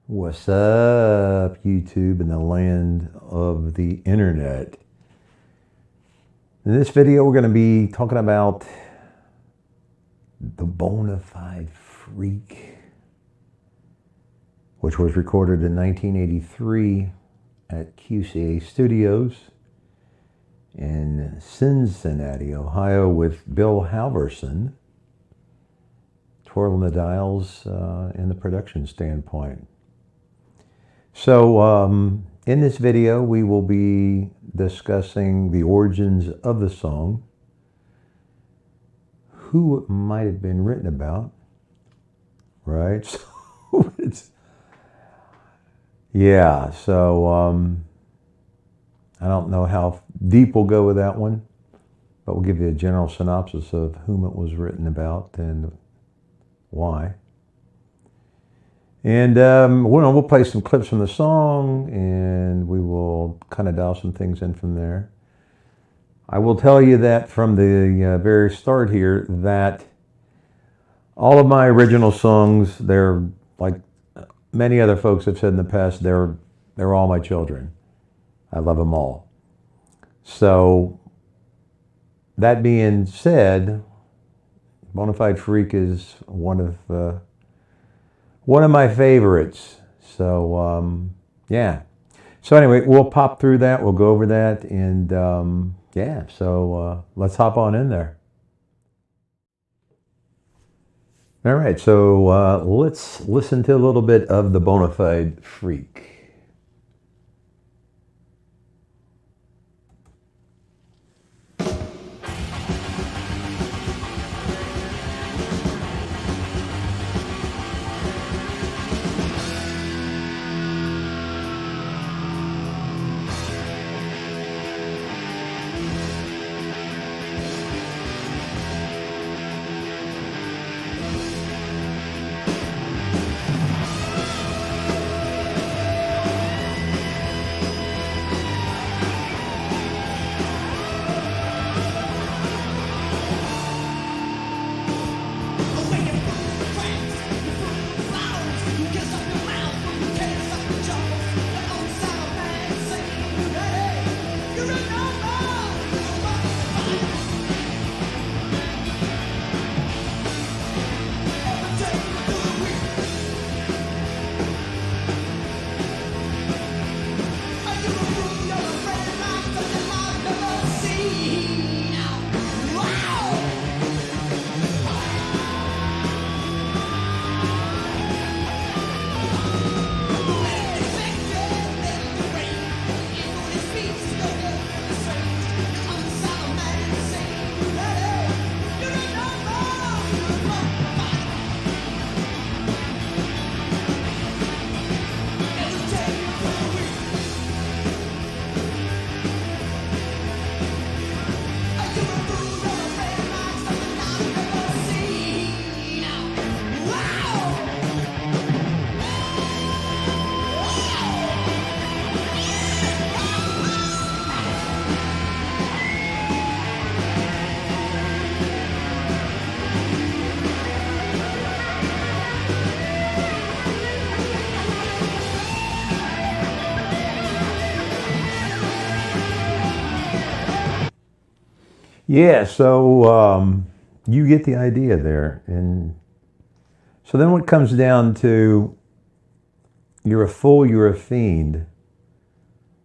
What's up, YouTube and the land of the internet? In this video, we're going to be talking about the Bonafide Freak, which was recorded in 1983 at QCA Studios in Cincinnati, Ohio, with Bill Halverson twirling the dials in the production standpoint. So in this video, we will be discussing the origins of the song, who it might have been written about, right? So I don't know how deep we'll go with that one, but we'll give you a general synopsis of whom it was written about and why. And we'll play some clips from the song, and we will kind of dial some things in from there. I will tell you that from the very start here, that all of my original songs, they're like many other folks have said in the past, they're all my children. I love them all. So that being said, Bonafide Freak is one of my favorites. So yeah. So anyway, we'll pop through that. We'll go over that, and So let's hop on in there. All right. So let's listen to a little bit of the Bonafide Freak. Yeah, so you get the idea there. And so then what comes down to, you're a fool, you're a fiend,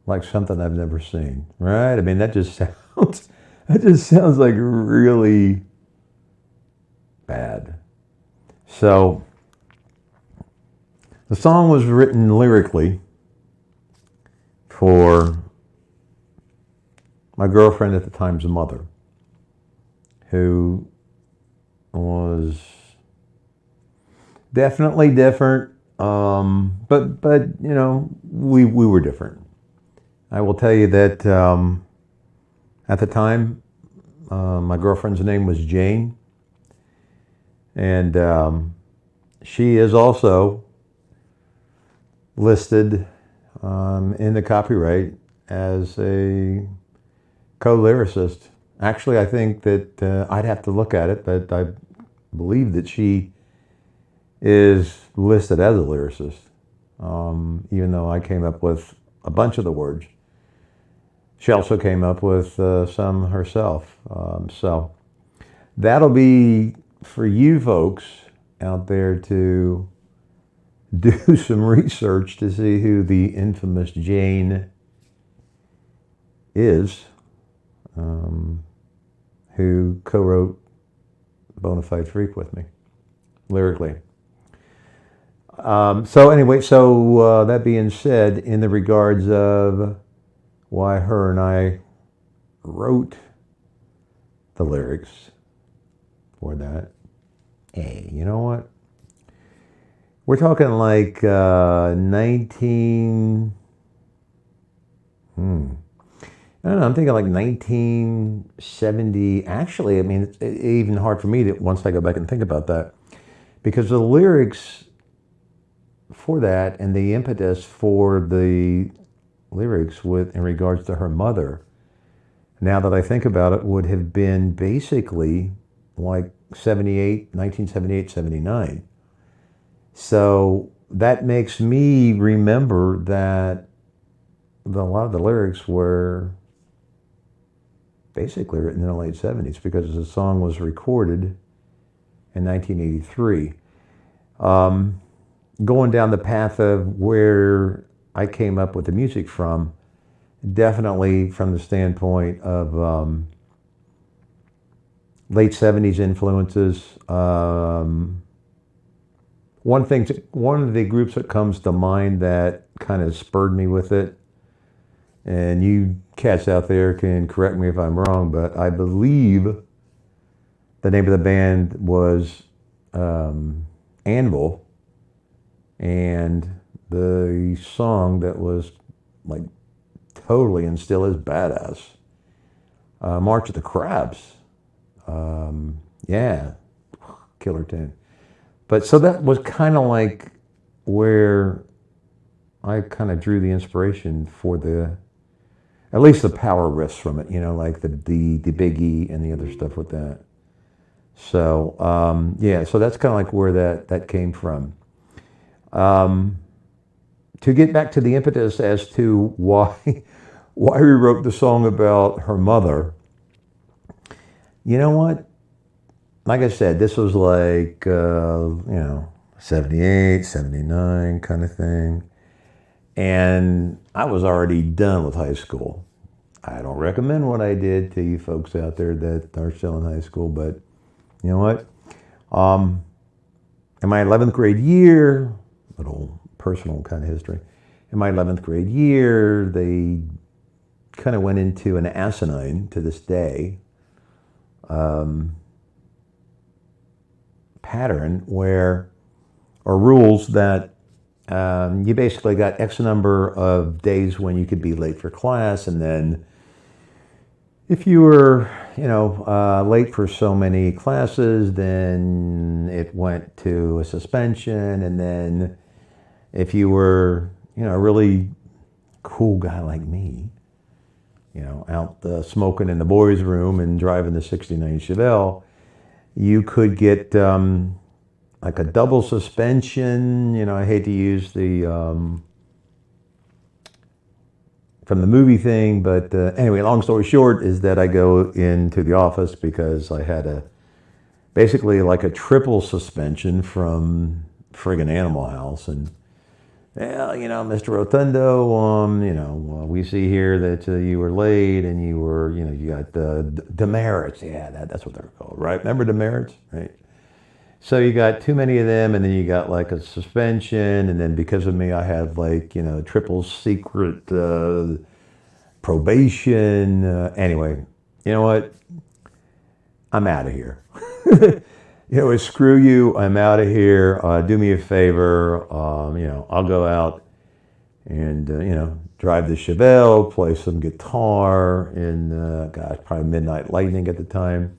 like something I've never seen, right? I mean, that just sounds like really bad. So the song was written lyrically for my girlfriend at the time's mother, who was definitely different, but you know, we were different. I will tell you that at the time, my girlfriend's name was Jane, and she is also listed in the copyright as a co-lyricist. Actually, I think that I'd have to look at it, but I believe that she is listed as a lyricist. even though I came up with a bunch of the words. She also came up with some herself. So that'll be for you folks out there to do some research to see who the infamous Jane is, who co-wrote Bonafide Freak with me, lyrically. So anyway, that being said, in the regards of why her and I wrote the lyrics for that, hey, you know what? We're talking like 19... I don't know, I'm thinking like 1970. Actually, I mean, it's even hard for me to, once I go back and think about that, because the lyrics for that and the impetus for the lyrics in regards to her mother, now that I think about it, would have been basically like 1978, 79. So that makes me remember that a lot of the lyrics were basically written in the late 70s, because the song was recorded in 1983. Going down the path of where I came up with the music from, definitely from the standpoint of late 70s influences. One of the groups that comes to mind that kind of spurred me with it, and you cats out there can correct me if I'm wrong, but I believe the name of the band was Anvil, and the song that was like totally and still is badass, March of the Crabs. Yeah, killer tune. But so that was kind of like where I kind of drew the inspiration for at least the power riffs from it, like the Big E and the other stuff with that. So yeah, so that's kind of like where that came from. To get back to the impetus as to why we wrote the song about her mother, you know what? Like I said, this was like 78, 79 kind of thing. And I was already done with high school. I don't recommend what I did to you folks out there that are still in high school, but you know what? In my 11th grade year, little personal kind of history, in my 11th grade year, they kind of went into an asinine, to this day, pattern or rules that you basically got X number of days when you could be late for class, and then if you were, late for so many classes, then it went to a suspension, and then if you were, a really cool guy like me, out smoking in the boys' room and driving the '69 Chevelle, you could get like a double suspension. I hate to use the from the movie thing, but anyway, long story short is that I go into the office because I had basically like a triple suspension from friggin' Animal House. And well, Mr. Rotundo, we see here that you were late, and you were, you got demerits. Yeah, that's what they're called, right? Remember demerits, right? So you got too many of them, and then you got like a suspension, and then because of me, I had like, triple secret probation. Anyway, you know what? I'm out of here. Screw you. I'm out of here. Do me a favor. I'll go out and, drive the Chevelle, play some guitar in, probably Midnight Lightning at the time.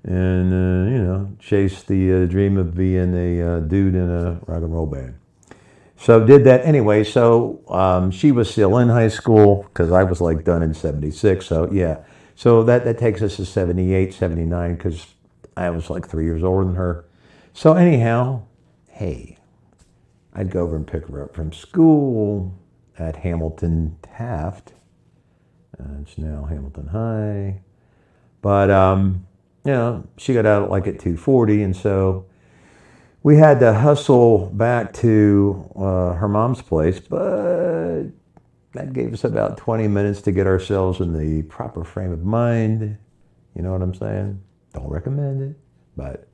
And, chase the dream of being a dude in a rock and roll band. So did that anyway. So she was still in high school because I was like done in 76. So yeah. So that takes us to 78, 79, because I was like 3 years older than her. So anyhow, hey, I'd go over and pick her up from school at Hamilton Taft. It's now Hamilton High. But, she got out like at 2:40, and so we had to hustle back to her mom's place, but that gave us about 20 minutes to get ourselves in the proper frame of mind. You know what I'm saying? Don't recommend it, but,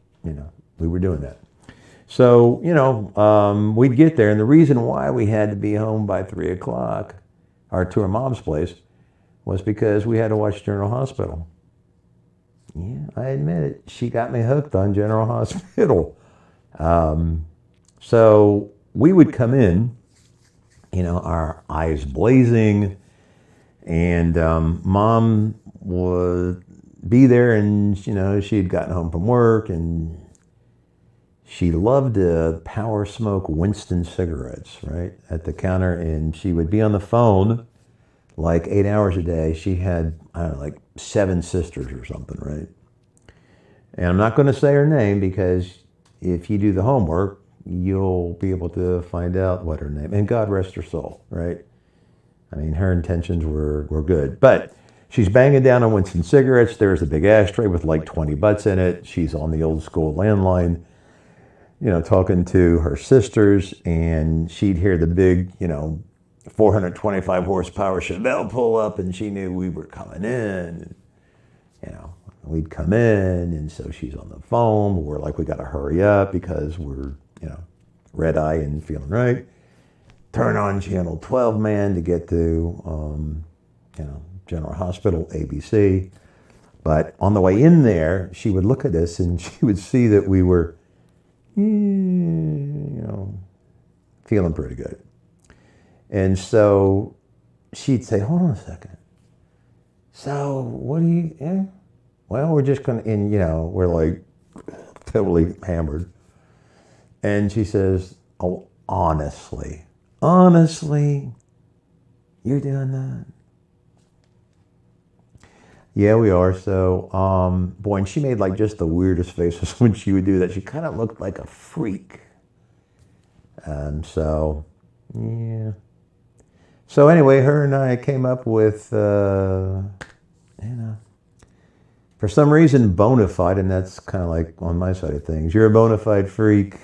we were doing that. So, we'd get there, and the reason why we had to be home by 3 o'clock, or to her mom's place, was because we had to watch General Hospital. Yeah, I admit it. She got me hooked on General Hospital. So we would come in, our eyes blazing, and Mom would be there, and, she had gotten home from work, and she loved to power smoke Winston cigarettes, right, at the counter, and she would be on the phone like 8 hours a day. She had, I don't know, like 7 sisters or something, right? And I'm not going to say her name because if you do the homework, you'll be able to find out what her name, and God rest her soul, right? I mean, her intentions were good, but she's banging down on Winston cigarettes. There's a big ashtray with like 20 butts in it. She's on the old school landline, talking to her sisters, and she'd hear the big, 425 horsepower Chevelle pull up, and she knew we were coming in. And, we'd come in, and so she's on the phone. We're like, we got to hurry up because we're, red eye and feeling right. Turn on channel 12, man, to get to, General Hospital, ABC. But on the way in there, she would look at us, and she would see that we were, feeling pretty good. And so she'd say, hold on a second. So what do you, well, we're just going to, and, we're like totally hammered. And she says, oh, honestly, you're doing that? Yeah, we are. So, boy, and she made like just the weirdest faces when she would do that. She kind of looked like a freak. So, yeah. So anyway, her and I came up with, for some reason, Bonafide, and that's kind of like on my side of things. You're a Bonafide freak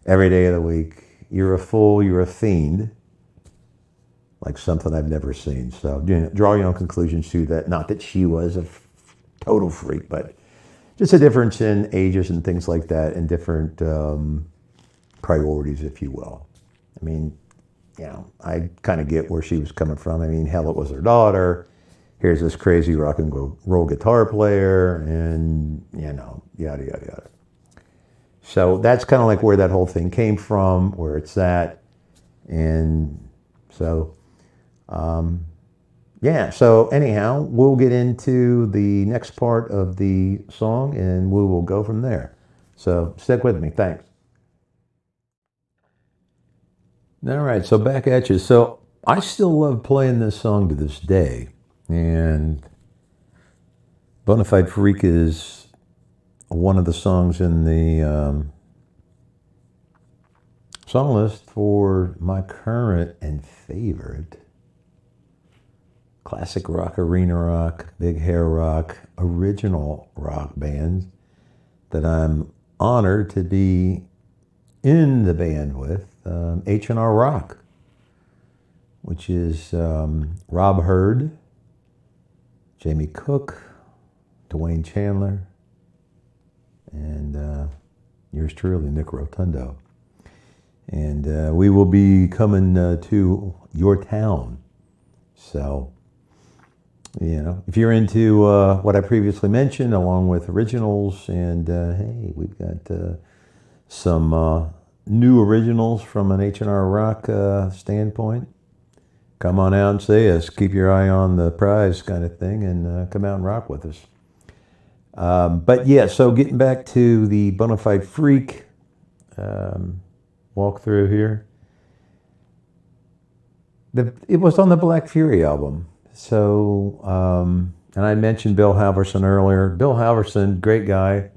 every day of the week. You're a fool, you're a fiend. Like something I've never seen. So draw your own conclusions to that. Not that she was a total freak, but just a difference in ages and things like that, and different priorities, if you will. I mean, I kind of get where she was coming from. I mean, hell, it was her daughter. Here's this crazy rock and roll guitar player, and, yada, yada, yada. So that's kind of like where that whole thing came from, where it's at. And so, so anyhow, we'll get into the next part of the song, and we will go from there. So stick with me. Thanks. All right, so back at you. So I still love playing this song to this day. And Bonafide Freak is one of the songs in the song list for my current and favorite classic rock, arena rock, big hair rock, original rock bands that I'm honored to be in the band with, H&R Rock, which is Rob Hurd, Jamie Cook, Dwayne Chandler, and yours truly, Nick Rotundo. And we will be coming to your town. So, if you're into what I previously mentioned, along with originals, and hey, we've got some new originals from an H&R Rock standpoint. Come on out and see us. Keep your eye on the prize kind of thing, and come out and rock with us. But yeah, so getting back to the Bonafide Freak walkthrough here. It was on the Black Fury album. So, and I mentioned Bill Halverson earlier. Bill Halverson, great guy.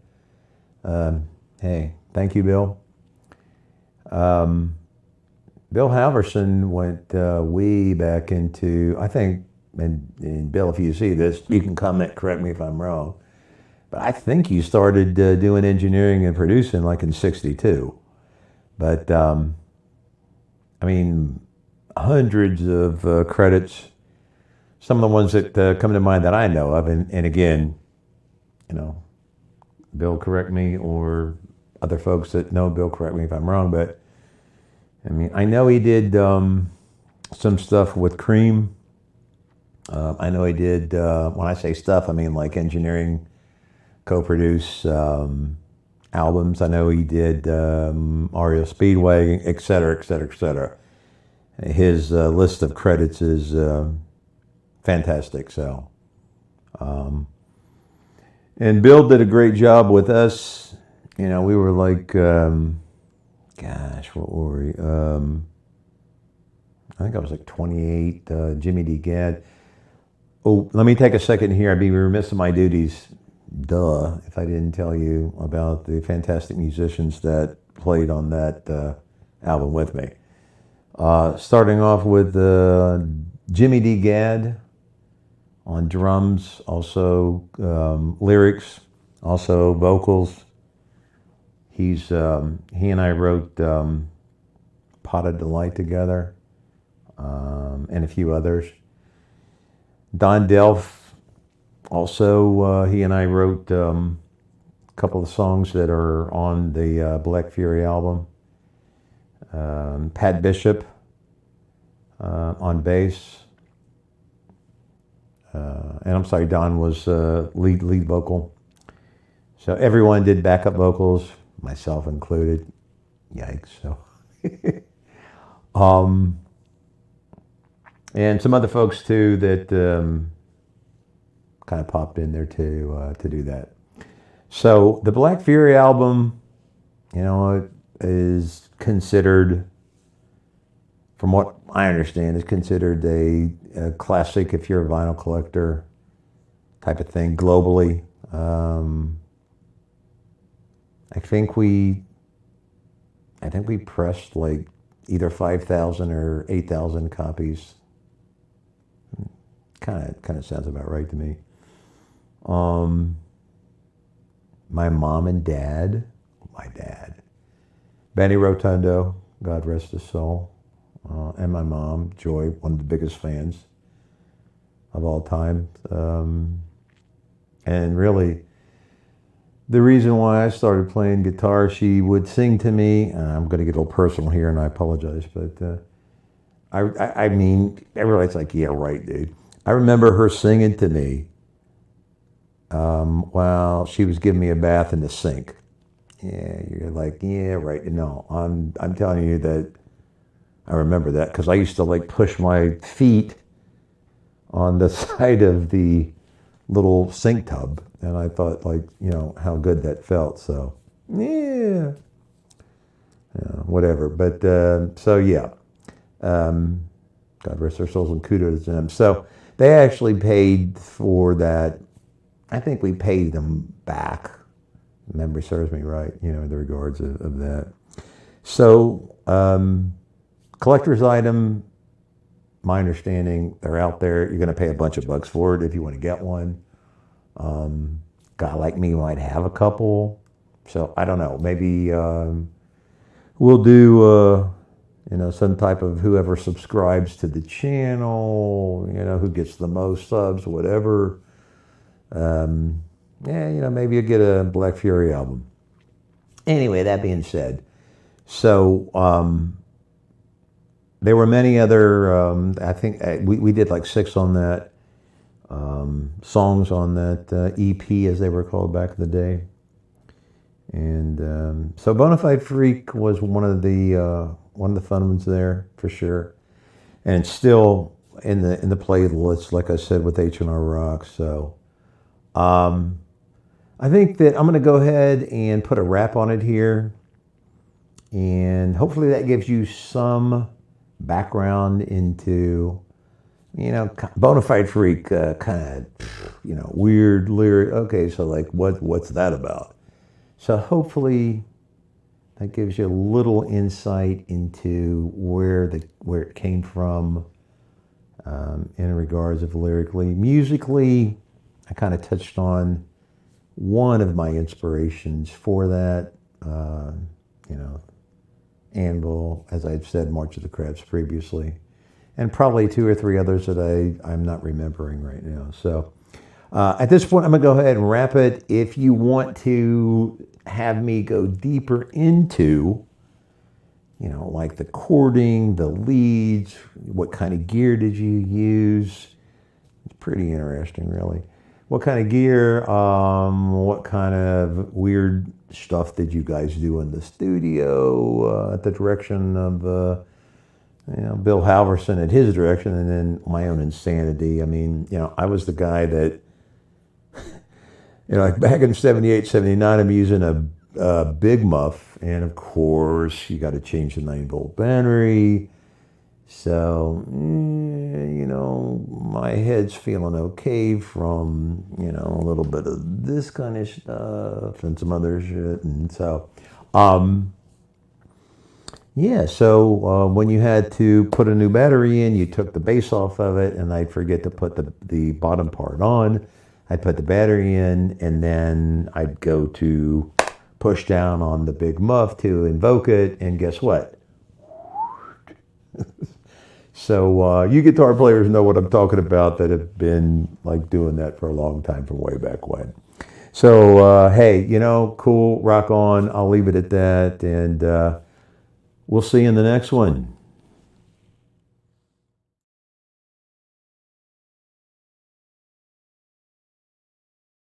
Hey, thank you, Bill. Bill Halverson went way back into, I think, and Bill, if you see this, you can comment, correct me if I'm wrong, but I think you started doing engineering and producing like in '62. But, I mean, hundreds of credits. Some of the ones that come to mind that I know of, and again, you know, Bill, correct me, or other folks that know Bill, correct me if I'm wrong, but I mean, I know he did some stuff with Cream. I know he did, when I say stuff, I mean like engineering, co-produce albums. I know he did REO Speedway, et cetera, et cetera, et cetera. His list of credits is fantastic. So, and Bill did a great job with us. You know, we were like, gosh, what were we? I think I was like 28, Jimmy D. Gadd. Oh, let me take a second here. I'd be remiss in my duties, if I didn't tell you about the fantastic musicians that played on that album with me. Starting off with Jimmy D. Gadd on drums, also lyrics, also vocals. He and I wrote Pot of Delight together, and a few others. Don Delph, also he and I wrote a couple of songs that are on the Black Fury album. Pat Bishop on bass. And I'm sorry, Don was lead vocal. So everyone did backup vocals, myself included. Yikes. So, and some other folks too that kind of popped in there to do that. So the Black Fury album, you know, is considered, from what I understand, is considered a classic if you're a vinyl collector type of thing globally. I think we pressed like either 5,000 or 8,000 copies. Kind of sounds about right to me. My mom and dad, Benny Rotundo, God rest his soul, and my mom, Joy, one of the biggest fans of all time. And really, the reason why I started playing guitar, she would sing to me, and I'm going to get a little personal here, and I apologize, but I mean, everybody's like, yeah, right, dude. I remember her singing to me while she was giving me a bath in the sink. Yeah, you're like, yeah, right. No, I'm telling you that I remember that because I used to like push my feet on the side of the little sink tub, and I thought, like, you know, how good that felt. So, yeah, whatever. But so yeah, God rest their souls and kudos to them. So they actually paid for that. I think we paid them back. Memory serves me right, you know, in the regards of that. So, collector's item, my understanding, they're out there. You're going to pay a bunch of bucks for it if you want to get one. Guy like me might have a couple. So, I don't know. Maybe we'll do, you know, some type of whoever subscribes to the channel, you know, who gets the most subs, whatever. Yeah, you know, maybe you get a Black Fury album. Anyway, that being said, so there were many other, I think we did like 6 on that, songs on that EP, as they were called back in the day. And so Bonafide Freak was one of the fun ones there for sure, and it's still in the playlist, like I said, with H&R Rock. So I think that I'm going to go ahead and put a wrap on it here, and hopefully that gives you some background into, you know, Bonafide Freak, kind of, you know, weird lyric. Okay, so like what's that about? So hopefully That gives you a little insight into where it came from in regards of lyrically. Musically, I kind of touched on one of my inspirations for that. You know, Anvil, as I've said, March of the Crabs previously, and probably two or three others that I'm not remembering right now. So at this point, I'm going to go ahead and wrap it. If you want to have me go deeper into, you know, like the chording, the leads, what kind of gear did you use? It's pretty interesting, really. What kind of gear, what kind of weird stuff did you guys do in the studio at the direction of, you know, Bill Halverson at his direction, and then my own insanity. I mean, you know, I was the guy that, you know, like back in 78, 79, I'm using a big muff, and of course, you got to change the 9-volt battery. So, you know, my head's feeling okay from, you know, a little bit of this kind of stuff and some other shit. And so, yeah, so when you had to put a new battery in, you took the base off of it, and I'd forget to put the bottom part on. I'd put the battery in, and then I'd go to push down on the big muff to invoke it, and guess what? So you guitar players know what I'm talking about that have been like doing that for a long time from way back when. So hey, you know, cool, rock on. I'll leave it at that, and we'll see you in the next one.